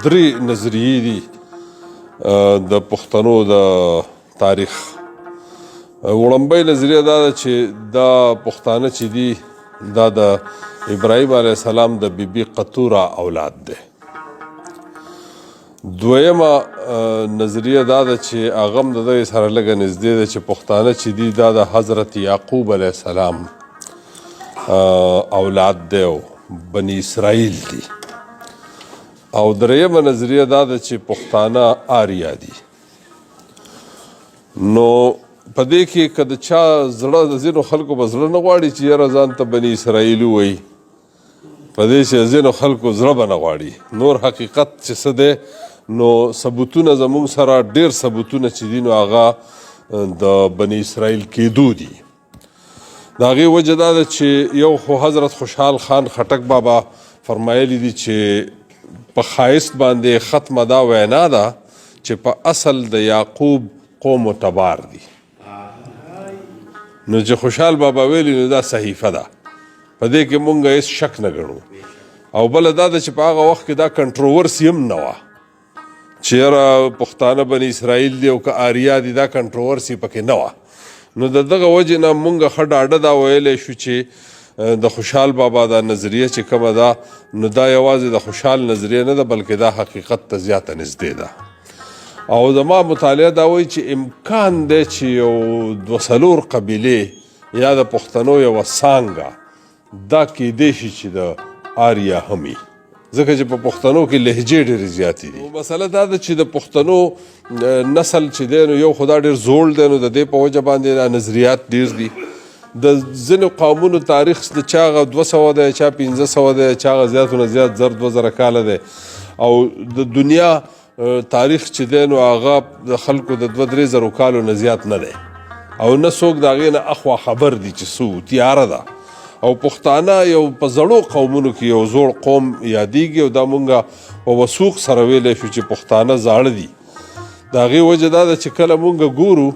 درې نظریې دي د پښتنو د تاریخ. وړومبۍ نظریه دا ده چې دا پښتانه چې دي دا د ابراهیم علیه السلام د بیبي قطوره اولاد دی. دویمه نظریه دا ده چې هغه هم د دغې سره لږه نږدې ده چې پښتانه چې دي دا د حضرت یعقوب علیه السلام اولاد دی او بني اسرائیل دي. او دریمه نظریه دا ده چې پښتانه آریا دي. نو په دې کې که د چا زړه د ځینو خلکو به زړه نه غواړي چې یاره ځان ته بني اسرائیلي وایي، په دې چې ځینو خلکو زړه به نه غواړي. نور حقیقت چې څه دی نو ثبوتونه زموږ سره ډېر ثبوتونه چې دي نو هغه د بني اسرائیل کېدو دي. د هغې وجه دا ده چې یو خو حضرت خوشحال خان خټک بابا فرمایلی دي چې په ښایست باندې ختمه دا وینا ده چې په اصل د یعقوب قوم تبار دي. نو چې خوشحال بابا ویلی نو دا صحیفه ده، په دې کې مونږ هېڅ شک نه ګڼو. او بله دا ده چې په هغه وخت کې دا کنټروورسي هم نه وه چې یاره پښتانه بني اسرائیل دي او که آریا دي، دا کنټروورسي پکې نه وه. نو د دغه وجې نه مونږ ښه ډاډه دا ویلی شو چې د خوشحال بابا دا نظریه چې کومه ده نو دا یوازې د خوشحال نظریه نه ده بلکې دا حقیقت ته زیاته نږدې ده. او زما مطالعه دا وایي چې امکان دی چې یو دوه څلور قبیلې یا د پښتنو یوه څانګه دا کیدی شي چې د آریا هم وي، ځکه چې په پښتنو کې لهجې ډېرې زیاتې دي. مسله دا ده چې د پښتنو نسل چې دی نو یو خو دا ډېر زوړ دی، نو د دې په وجه باندې نظریات ډېر دي. د ځینو قومونو تاریخ د چا هغه 200 دی، چا 1500 دی، چا هغه زیاتونه زیات 2000 کاله دی. او د دنیا تاریخ چې دی نو هغه د خلکو د 2-3 زرو کالو نه زیات نه دی، او نه څوک د هغې نه اخوا خبر دي چې څه تیاره ده. او پښتانه یو په زړو قومونو کې یو زوړ قوم یادیږي، او دا مونږ په وثوق سره ویلی شو چې پښتانه زاړه دي. د هغې وجه دا ده چې کله مونږ ګورو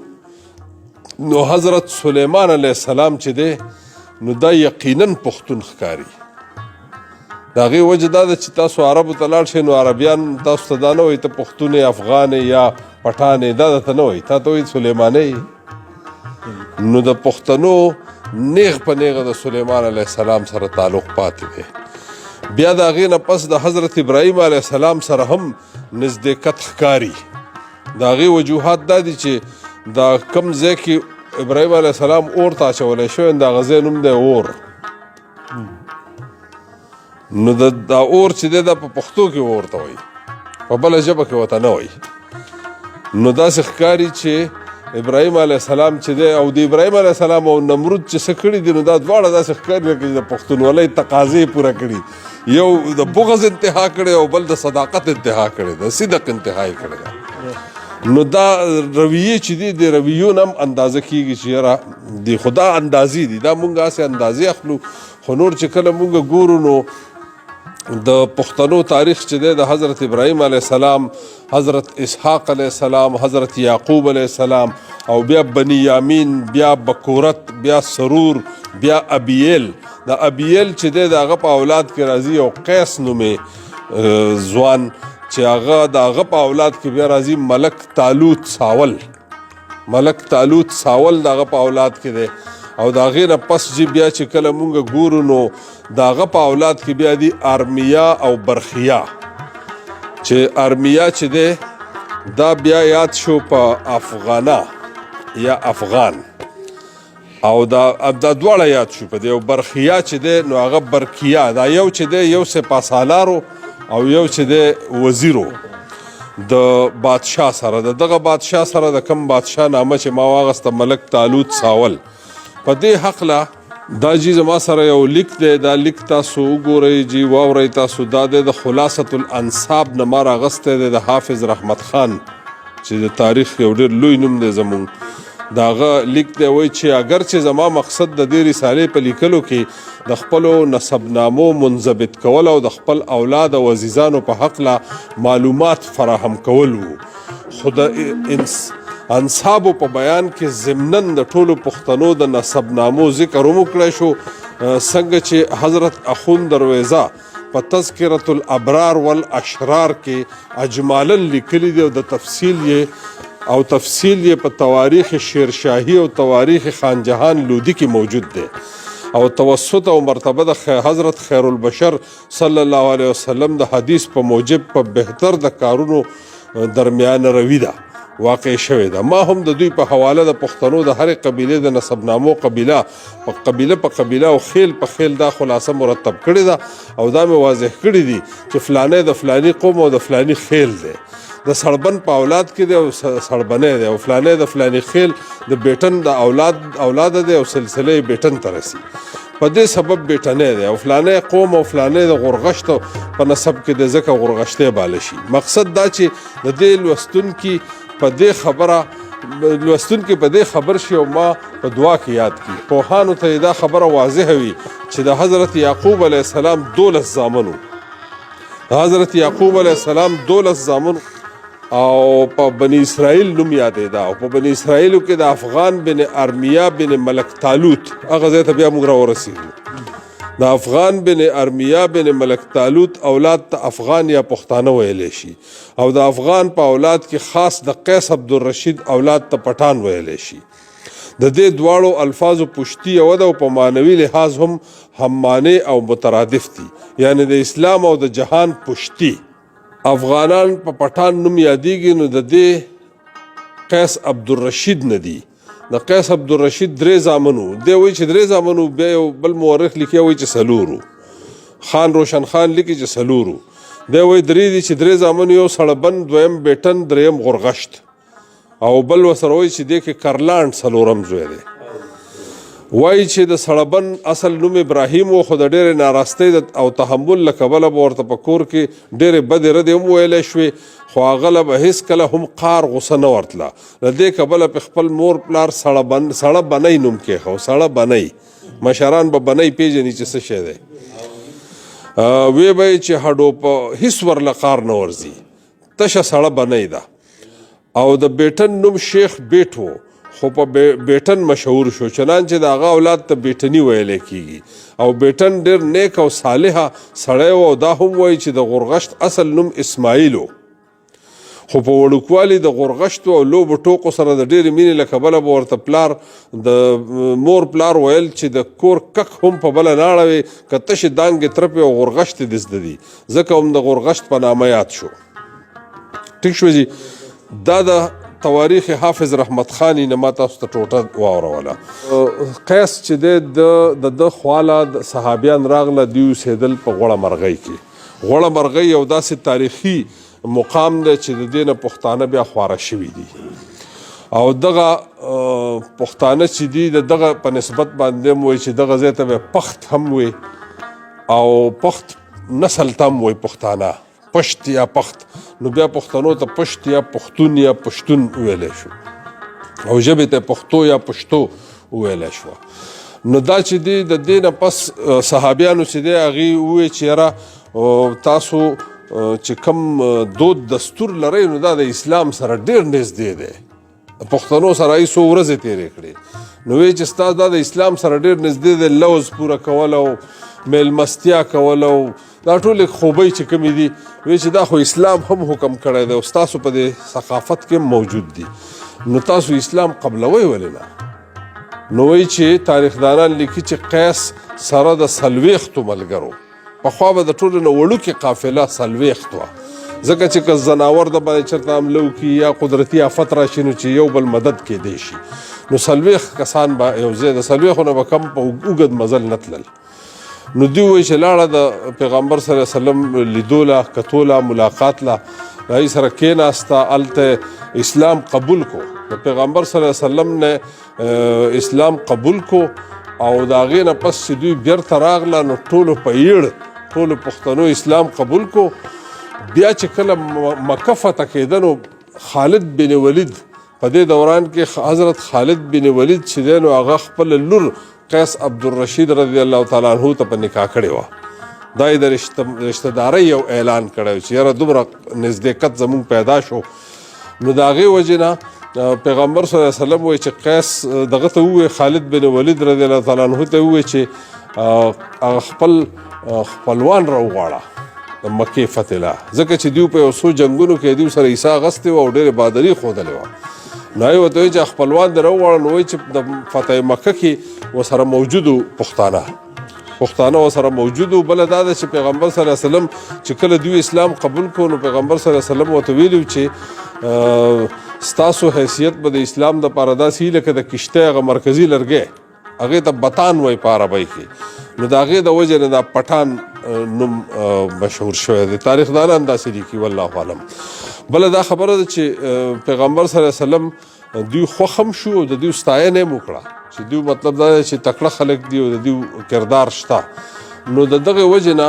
نو حضرت سلیمان علیه السلام چې دی نو دا یقینا پښتون ښکاري. د هغې وجه دا ده چې تاسو عربو ته لاړ شئ نو عربیان تاسو ته دا نه وایي ته پښتون یې، افغان یې یا پټان یې، دا درته نه وایي، تا ته وایي سلیمانی. نو د پښتنو نیغ په نیغه د سلیمان علیه السلام سره تعلق پاتې دی. بیا د هغې نه پس د حضرت ابراهیم علیه السلام سره هم نزدېکت ښکاري. د هغې وجوهات دا دي چې دا کم ځای کې ابراهیم علیه السلام اور ته اچولی شوی د هغه ځای نوم دی اور. نو دا اور چې دی دا په پښتو کې اور ته وایي، په بله ژبه کې ورته نه وایي. نو داسې ښکاري چې ابراهیم علیه السلام چې دی او د ابراهیم علیه السلام او نمرود چې څه کړي دي نو دا دواړه داسې ښکاري لکه چې د پښتونولۍ تقاضې پوره کړي. یو د بغض انتها کړی او بل د صداقت انتها کړی ده، صدق انتها یې کړی ده. نو دا رویې چې دي د رویو نه هم اندازه کېږي چې یاره د خدا اندازې دي. دا مونږ هسې اندازې اخلو، خو نور چې کله مونږ ګورو نو د پښتنو تاریخ چې دی د حضرت ابراهیم علیه السلام، حضرت اسحاق علیه السلام، حضرت یعقوب علیه السلام، او بیا بنیامین، بیا بکورت، بیا سرور، بیا ابیل. د ابیل چې دی د هغه په اولاد کې راځي او قیس نومې ځوان چې هغه د هغه په اولاد کې بیا راځي ملک تالوت ساول. ملک تالوت ساول د هغه په اولاد کې دی. او د هغې نه پس چې بیا چې کله مونږ ګورو نو د هغه په اولاد کې بیا دي ارمیا او برخیا. چې ارمیا چې دی دا بیا یاد شو په افغانه یا افغان، او دا دواړه یاد شو په دی. او برخیا چې دی نو هغه برکیا، دا یو چې دی یو سپاسالارو او یو چې دی وزیرو د بادشاه سره. د دغه بادشاه سره د کم بادشاه نامه چې ما واغسته ملک تالوت ساول. په دې حقله دا جی زما سره یو لیک دی، دا لیک تاسو وګورئ جی واورئ تاسو. دا دی د خلاصة الانصاب نه ما راغستی دی د حافظ رحمت خان چې د تاریخ یو ډېر لوی نوم دی زمونږ. د هغه لیک دی وایي چې اگر چې زما مقصد د دې رسالې په لیکلو کې د خپلو نسبنامو منضبط کول او د خپل اولاد او عزیزانو په حقله معلومات فراهم کول و، خو د انصابو په بیان کې ضمناً د ټولو پښتنو د نسبنامو ذکر هم وکړی شو، څنګه چې حضرت اخون درویزه په تذکرة الابرار والاشرار کې اجمالا لیکلی دی او د تفصیل یې په تواریخ شیرشاهی او تواریخ خان جهان لودی کې موجود دی او توسط او مرتبه د حضرت خیر البشر صلی الله علیه وسلم د حدیث په موجب په بهتر د کارونو درمیان روی ده واقع شوی ده. ما هم د دوی په حواله د پښتنو د هرې قبیلې د نسبنامو قبیله په قبیله او خیل په خیل دا خلاصه مرتب کړې ده او دا مې واضح کړي دي چې فلانی د فلانی قوم او د فلانی خیل دی، د سړبن په اولاد کې دی او سړبنی دی، او فلانی د فلانی خیل د بیټن د اولاد دی او سلسله بیټن ته رسي، په دې سبب بیټنی دی، او فلانی قوم او فلانی د غورغشتو په نسب کې د ځکه غورغشتی باله شي. مقصد دا چې د دې لوستونکي په دې خبر شي او ما په دعا کې یاد کړي. پوهانو ته دا خبره واضح وي چې د حضرت یعقوب علیه السلام 12 زامن وو، د حضرت یعقوب علیه السلام 12 زامن او په بني اسرائیل نوم یادېده، او په بني اسرائیلو کې د افغان بن ارمیا بن ملک طالوت، هغه ځای ته بیا موږ راورسېږو، د افغان بن ارمیا بن ملک طالوت اولاد ته افغان یا پښتانه ویلی شي، او د افغان په اولاد کې خاص د قیس عبدالرشید اولاد ته پټان ویلی شي. د دې دواړو الفاظو پشتي یوه ده او په معنوي لحاظ هم معنی او مترادف دي، یعنی د اسلام او د جهان پشتي. افغانان په پټان نوم یادېږي، نو د دې قیس عبدالرشید نه دي. د قیس عبدالرشید 3 زامن وو، دی وایي چې 3 زامن وو، بیا یو بل مورخ لیکي وایي چې 4 وو، خان روشن خان لیکي چې 4 وو، دی وایي 3 دي چې 3 زامن یو سړبن، دویم بیټن، دریم غورغشت، او بل ورسره وایي چې دی کې کرلانډ 4م زوی دی. وایي چې د سړبن اصل نوم ابراهیم و، خو د ډېرې ناراستۍ او تحمل له کبله به ورته په کور کې ډېرې بدې ردې هم ویلی شوې، خو هغه له به هېڅکله هم قار غوسه نه ورتله. له دې کبله په خپل مور پلار سړه بنۍ نوم کېښو، سړه بنۍ، مشران به بنۍ پیژني چې څه شی دی. وی به یې چې هډو په هېڅ ورله قار نه ورځي، تشه سړه بنۍ ده. او د بیټن نوم شیخ بیټ و، خو په بیټن مشهور شو، چنانچه د هغه اولاد ته بیټني ویلی کېږي، او بیټن ډېر نیک او صالحه سړی و، او دا هم وایي چې د غورغشت اصل نوم اسماعیل و، خو په وړوکوالي د غورغشتو او لوبو ټوقو سره د ډېرې مینې له کبله به ورته پلار د مور پلار ویل چې د کور کک هم په بله نه اړوي، که تشې دانګې ترپې او غورغشتې دې زده دي، ځکه هم د غورغشت په نامه یاد شو. ټیک شو جي. دا د تواریخ حافظ رحمت خانی نه ما تاسو ته ټوټه واوروله. قیس چې دی د خواله د صحابیان راغله، دوی اوسېدل په غوړه مرغۍ کې. غوړه مرغۍ یو داسې تاریخي مقام دی چې د دې نه پښتانه بیا خواره شوي دي، او دغه پښتانه چې دي د دغه په نسبت باندې هم وایي چې دغه ځای ته به پخت هم وي، او پخت نسل ته هم وایي پښتانه، پشت یا پخت، نو بیا پښتنو ته پشت یا پښتون یا پښتون ویلی شو، او ژبې ته پښتو یا پښتو ویلی شوه. نو دا چې دی د دې نه پس صحابیانو چې دی هغې ووایي چې یاره تاسو چې کوم دود دستور لرئ نو دا د اسلام سره ډېر نږدې دی، د پښتنو سره یې څو ورځې تېرې کړې، نو وایي چې ستاسو دا د اسلام سره ډېر نږدې دی، لوز پوره کول او میلمستیا کول او دا ټولې خوبۍ چې کومې دي، وایي چې دا خو اسلام هم حکم کړی دی او ستاسو په دې ثقافت کې موجود دي، نو تاسو اسلام قبلوئ ولې نه؟ نو وایي چې تاریخدانان لیکي چې قیس سره د 40 ملګرو، پخوا به د ټولو نه وړوکې قافله 40 وه، ځکه چې که ځناور د باندې چېرته حمله وکړي یا قدرتي آفت راشي نو چې یو بل مدد کېدی شي، نو 40 کسان به یو ځای، د 40 نه به کم په اوږد مزل نه تلل. نو دوی وایي چې لاړه د پیغمبر صلی الله علیه وسلم لیدوله، کتوله، ملاقات له، هغې سره کېناسته، هلته اسلام قبول کو، د پیغمبر صلی الله علیه وسلم نه اسلام قبول کو، او د هغې نه پس چې دوی بیرته راغله نو ټولو په یړ ټولو پښتنو اسلام قبول کو. بیا چې کله مکه فتح کېده نو خالد بن ولید په دې دوران کې حضرت خالد بن ولید چې دی نو هغه خپل لور قیس عبدالرشید رضی الله تعالی عنه ته په نکاح کړې وه. دا یې د رشتهدارۍ یو اعلان کړی چې یاره دومره نزدېکت زمونږ پیدا شو. نو د هغې وجې نه پیغمبر صلی الله علیه وسلم وایي چې قیس دغه ته ووایي، خالد بن ولید رضی الله تعالی عنه ته ووایي چې خپل خپلوان راوغواړه د مکې فتح له، ځکه چې دوی په یو څو جنګونو کې دوی سره عیسی اغستې وه او ډېرې بهادري ښودلې وه. نو هغې ورته وایي چې خپلوان دې راوغواړه، نو وایي چې د فتح مکه کې ورسره موجود وو پښتانه ورسره موجود وو. بله دا ده چې پیغمبر صلی الله علیه وسلم چې کله دوی اسلام قبول کړو نو پیغمبر صلی الله علیه وسلم ورته ویلي چې ستاسو حیثیت به د اسلام دپاره داسې وي لکه د کشتۍ هغه مرکزي لرګی، هغې ته بطان وایي په عربۍ کې. نو د هغې د وجې نه دا پټان نوم مشهور شوی دی. تاریخ دانان داسې لیکي والله اعلم. بله دا خبره ده چې پیغمبر صلی الله علیه وسلم دوی خوښ هم شو او د دوی ستاینه یې وکړه چې دوی مطلب دا دی چې تکړه خلک دي او د دوی کردار شته. نو د دغې وجې نه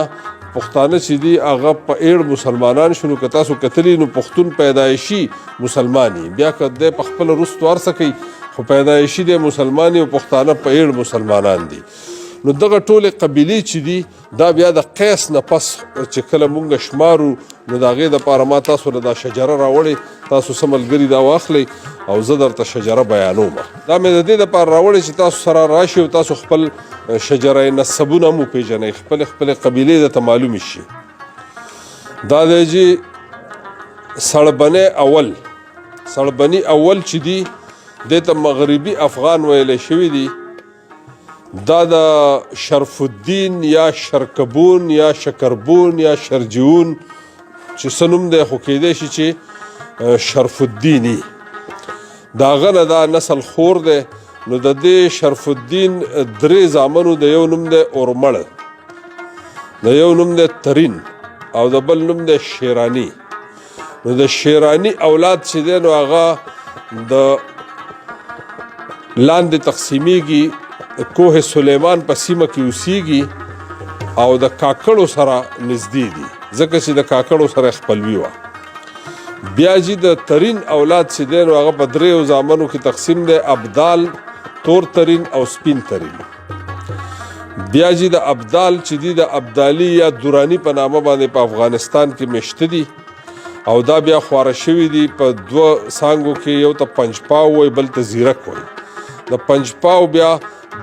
پښتانه چې دي هغه په ایړ مسلمانان شو. نو که تاسو کتلي نو پښتون پیدایشي مسلمان وي، بیا که دی په خپله وروستو هر څه کوي خو پیدایشي دی مسلمان وي او پښتانه په ایړ مسلمانان دي. نو دغه ټولې قبیلې چې دي دا بیا د قیس نه پس چې کله مونږ شمارو نو د هغې دپاره ما تاسو له دا شجره راوړې، تاسو څه ملګري دا واخلئ او زه درته شجره بیانوم. دا مې د دې دپاره راوړې چې تاسو سره راشي او تاسو خپل شجره نسبونه هم وپېژنئ، خپلې قبیلې درته معلومې شي. دا دی چې سړبني اول چې دي دې ته مغربي افغان ویلی شوي دي. دا د شرف الدین یا شرکبون یا شکربون یا شرجیون چې څه نوم دی خو کیدی شي چې شرف الدیني د هغه نه دا نسل خور دی. نو د دې شرف الدین درې زامنو د یو نوم دی اورمړ، د یو نوم دی ترین او د بل نوم دی شیرانی. نو د شیرانی اولاد چې دی نو هغه د لاندې تقسیمیږي، کوه سلیمان په سیمه کې اوسیږي او د کاکړو سره نږدې دي ځکه چې د کاکړو سره خپلوي وه. بیا چې د ترین اولاد چې دی نو هغه په دریو زامنو کې تقسیم دی، ابدال، تور ترین او سپین ترین. بیا چې د ابدال چې دي د ابدالي یا دورانی په نامه باندې په افغانستان کې مشته دي او دا بیا خواره شوي دي په دوه څانګو کې، یو ته پنجپاو وایي بل ته زیرک وایي. د پنجپاو بیا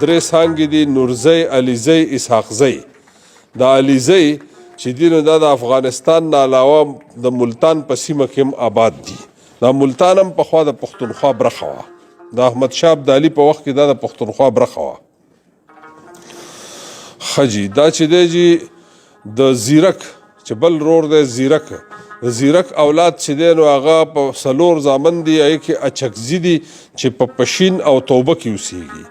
درې څانګې دي، نورزی، علیزی، اسحاقزی. د علیزی چې دي نو دا د افغانستان نه علاوه د ملتان په سیمه کې هم آباد دي. دا ملتان هم پخوا د پښتونخوا برخه وه، د احمدشاه ابدالي په وخت کې دا د پښتونخوا برخه وه. ښه جي دا چې دی چې د زیرک چې بل رور دی زیرک، د زیرک اولاد چې دی نو هغه په 4 زامن دي، هغې کې اچکزي دي چې په پشین او توبه کې اوسیږي.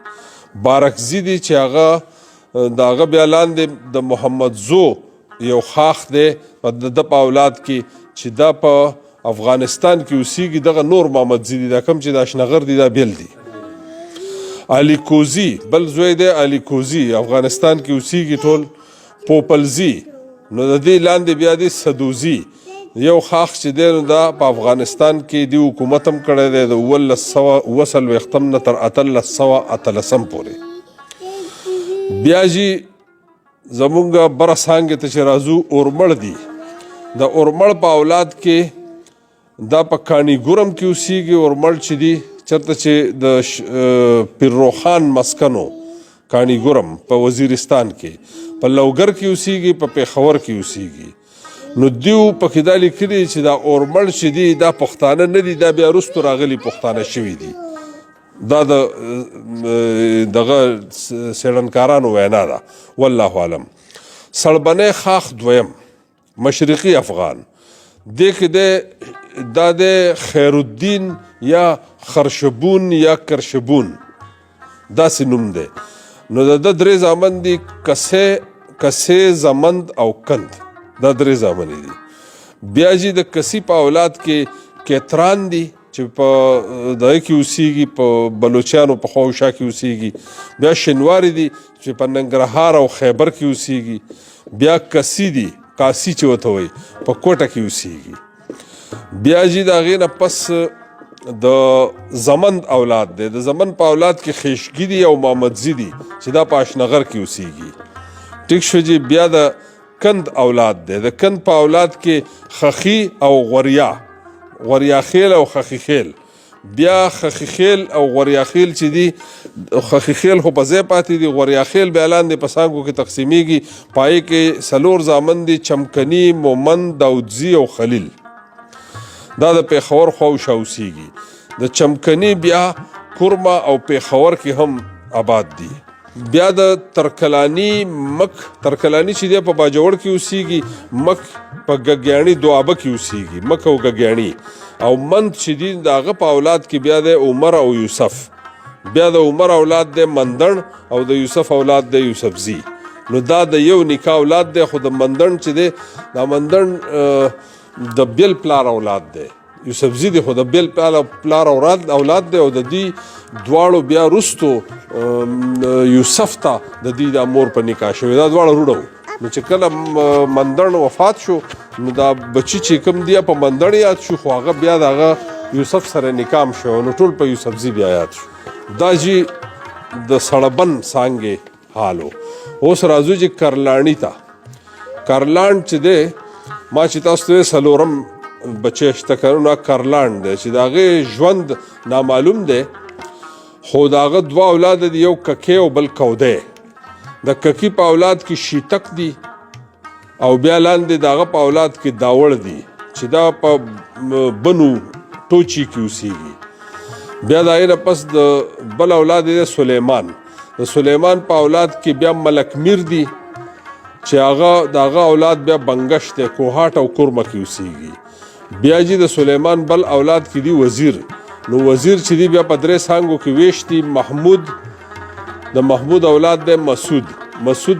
بارکزي دي چې هغه د هغه بیا لاندې د محمد زو یو خاخ دی د په اولاد کې چې دا په افغانستان کې اوسیږي. دغه نور محمدزي دي، دا کوم چې د اشنغر دي دا بیل دي. علي کوزي بل زوی دی، علي کوزي افغانستان کې اوسیږي ټول. پوپلزي نو د دې لاندې بیا دی سدوزي یو خاخ چې دی نو دا په افغانستان کې دی حکومت هم کړی دی د 1940 نه تر 1813 پورې. بیا چې زمونږ بره څانګې ته چې راځو اورمړ دي، د اورمړ په اولاد کې دا په کاڼي ګورم کې اوسیږي. اورمړ چې دي چېرته چې د پیرروخان مسکنو کاڼي ګورم په وزیرستان کې، په لوګر کې اوسیږي، په پېښور کې اوسیږي. نو دیو پکې دا لیکلي چې دا اورمړ چې دي دا پښتانه نه دي، دا بیا وروستو راغلي پښتانه شوي دي. دا دغه څېړنکارانو وینا ده والله اعلم. سړبنی خاخ دویم مشرقي افغان دې کې دی دا د خیرالدین یا خرشبون یا کرشبون داسې نوم دی. نو د ده درې زامن دي، کسې، زمند او کند، دا درې زامنې دي. بیا چې د کسی په اولاد کې کیتران دي چې په دغه کې اوسیږي، په بلوچیانو په خوا او شا کې اوسیږي. بیا شنواري دي چې په ننګرهار او خیبر کې اوسیږي. بیا کسی دي، کاسی چې ورته وایي، په کوټه کې اوسیږي. بیا چې د هغې نه پس د زمند اولاد دی، د زمند په اولاد کې خیشګي دي او محمدزي دي چې دا په اشنغر کې اوسیږي. ټیک شو جي. بیا د کند اولاد دی، د کند په اولاد کې خخي او غوریا خیل او خخي خیل بیا خخیخیل او غوریاخیل چې دي خخیخیل خو په ځای پاتې دي غوریاخیل بیا لاندې په څانګو کې تقسیمیږي پای کې څلور زامن دي چمکني مومند داودزي او خلیل دا د پیښور خواوشا اوسیږي د چمکني بیا کورما او پیښور کې هم آباد دي بیا د ترکلانی مک ترکلانی چې دی په باجوړ کې اوسیږي مک په ګګیاڼي دوابه کې اوسیږي مک او ګګیاڼي او مند چې دی د هغه په اولاد کې بیا د عمر او یوسف بیا د عمر اولاد د مندن او د یوسف اولاد د یوسفزي نو دا د یو نکاح اولاد دی خو د مندن چې دی دا مندن د بیل پلار اولاد دی یوسفزي دی خو د بیل پلار اولاد دی او د دې دواړو بیا رستو یوسف ته د دې د مور په نکاح شوی دا دواړه وروڼه نو چې کله مندن وفات شو نو دا بچی چې کوم دی په مندن یاد شو خو هغه بیا دغه یوسف سره نکام شو نو ټول په یوسفزي بیا یاد شو دا جی د سړبن څانګې حالو اوس راځو چې کرلانی ته کرلان چې دی ما چې تاسو ته څلورم بچی شته کنه کرلان دی چې د هغې ژوند نامعلوم دی خو د هغه دوه اولاد دي یو ککی او بل کودی د ککی په اولاد کې شیتک دي او بیا لاندې د هغه په اولاد کې داوړ دي چې دا په بنو ټوچي کې اوسیږي بیا د هغې نه پس د بل اولاد دی سلیمان د سلیمان په اولاد کې بیا ملک میر دي چې هغه د هغه اولاد بیا بنګش دی کوهاټ او کورمه کې اوسیږي بیا چې د سلیمان بل اولاد کې دی وزیر نو وزیر چې دی بیا په درې څانګو کې ویشت دي محمود د محمود اولاد دی مسعود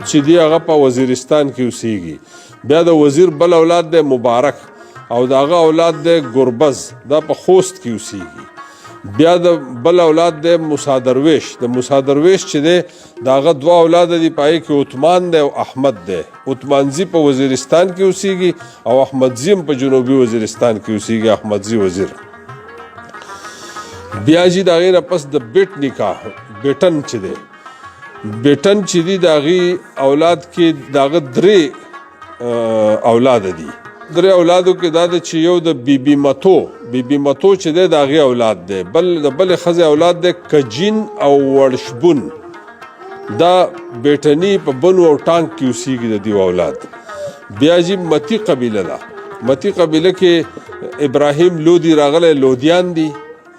چې دی هغه په وزیرستان کې اوسیږي بیا د وزیر بل اولاد دی مبارک او د هغه اولاد دی ګربز دا په خوست کې اوسیږي بیا د بل اولاد دی موسی درویش د موسی درویش چې دی د هغه دوه اولاد دي په هغې کې عثمان دی او احمد دی عثمانزي په وزیرستان کې اوسیږي او احمدزي هم په جنوبي وزیرستان کې اوسیږي احمدزي وزیر بیا چې د هغې نه پس د بیټ نکاح بیټن چې دی بیټن چې دی د هغې اولاد کې د هغه درې اولاد دي درې اولادو کې دا ده چې یو د بیبي متو چې دی د هغې اولاد دی بل د بلې ښځې اولاد دی کجین او وړشبون دا بیټني په بنو او ټانک کې اوسیږي د دې اولاد بیا چې متی قبیله ده متی قبیله کې ابراهیم لودي راغلی لودیان دي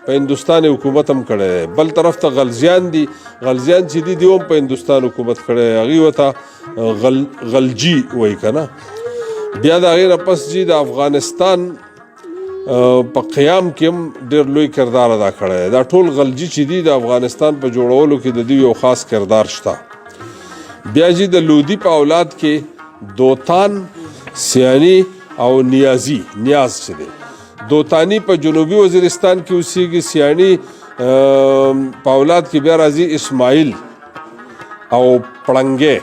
په هندوستان حکومت هم کړی بل طرف ته غلجیان دي غلجیان چې دي هم په هندوستان حکومت کړی هغوی ورته غلجي وایي که نه بیا د هغې نه پس چې د افغانستان په قیام کې هم ډېر لوی کردار ادا کړی دا ټول غلجي چې دي د افغانستان په جوړولو کې د دوی یو خاص کردار شته بیا چې د لودي په اولاد کې دوتان سیانی او نیاز چې دی دوتانی په جنوبي وزیرستان کې اوسیږي سیانی په اولاد کې بیا راځي اسماعیل او پړنګې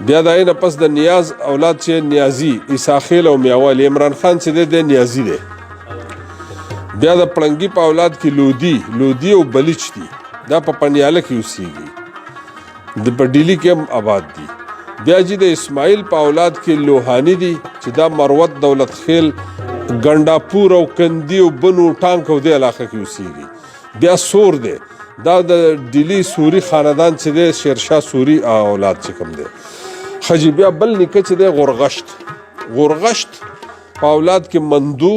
بیا د هغې نه پس د نیاز اولاد چې نیازي عیساخیل او میاوال عمران خان چې دی نیازي دی بیا د پړنګي په اولاد کې لودي او بلیچ دي دا په پنیاله کې اوسیږي د په ډیلي کې هم آباد دي بیا چې د اسماعیل په اولاد کې لوهانی دي چې دا مروت دولت خیل ګنډاپور او کندي او بنو ټانک او دې علاقه کې اوسیږي بیا سور دی دا د ډیلي سوري خاندان چې دی شیرشاه سوري اولاد چې کوم دی ښه بیا بل نیکه چې دی غورغشت په اولاد کې مندو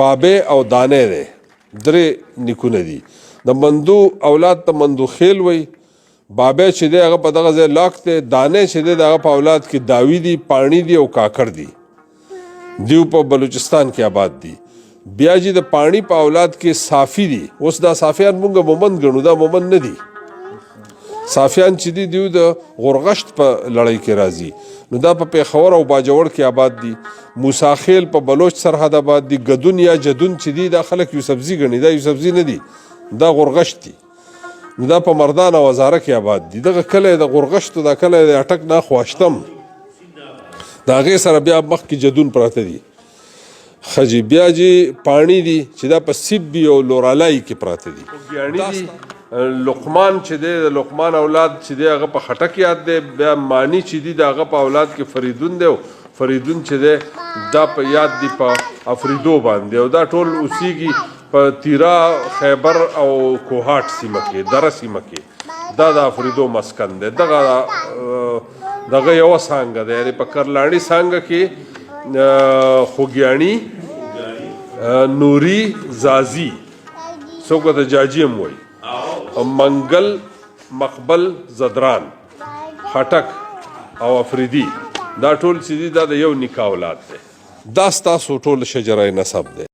بابې او دانې دی درې نیکونه دي د مندو اولاد ته مندو خیل وی بابې چې دی هغه په دغه ځای لاک دی دانې چې دی د هغه په اولاد کې داوی دي پاڼي دي او کاکړ دي دیو په بلوچستان کې آباد دي بیا چې د پاڼي په اولاد کې صافي دي اوس دا صافیان مونږ مومند ګڼو دا مومند نه دي صافیان چې دي دیو د غورغشت په لړۍ کې راځي نو دا په پیښور او باجوړ کې آباد دي موساخیل په بلوچ سرحد آباد دي ګدون یا جدون چې دي دا خلک یوسفزي ګڼي دا یوسفزي نه دي دا غورغشت دي نو دا په مردان او وزاره کې آباد دي دغه کلی د غورغشت دا کلی د اټک نه خواشتم د هغې سره بیا مخکې جدون پراته دي ښه بیا چې پاڼي دي چې دا په سیبي او لورالای کې پراته دي ګیاڼي دي لقمان چې دی د لقمان اولاد چې دی هغه په خټک یاد دی بیا مانی چې دی د هغه په اولاد کې فریدون دی فریدون چې دی دا په یاد دی په افریدو باندې او دا ټول اوسیږي په تیرا خیبر او کوهاټ سیمه کې دره سیمه کې دا د افریدو مسکن دی. دغه یوه څانګه ده، یعنې په کرلاڼي څانګه کې خوږیاڼي، نوري، زازي، څوک ورته جاجي هم وایي، منګل، مقبل، زدران، خټک او افریدي، دا ټول چې دي دا د یو نیکه اولاد دی. دا ستاسو ټول شجره نسب دی.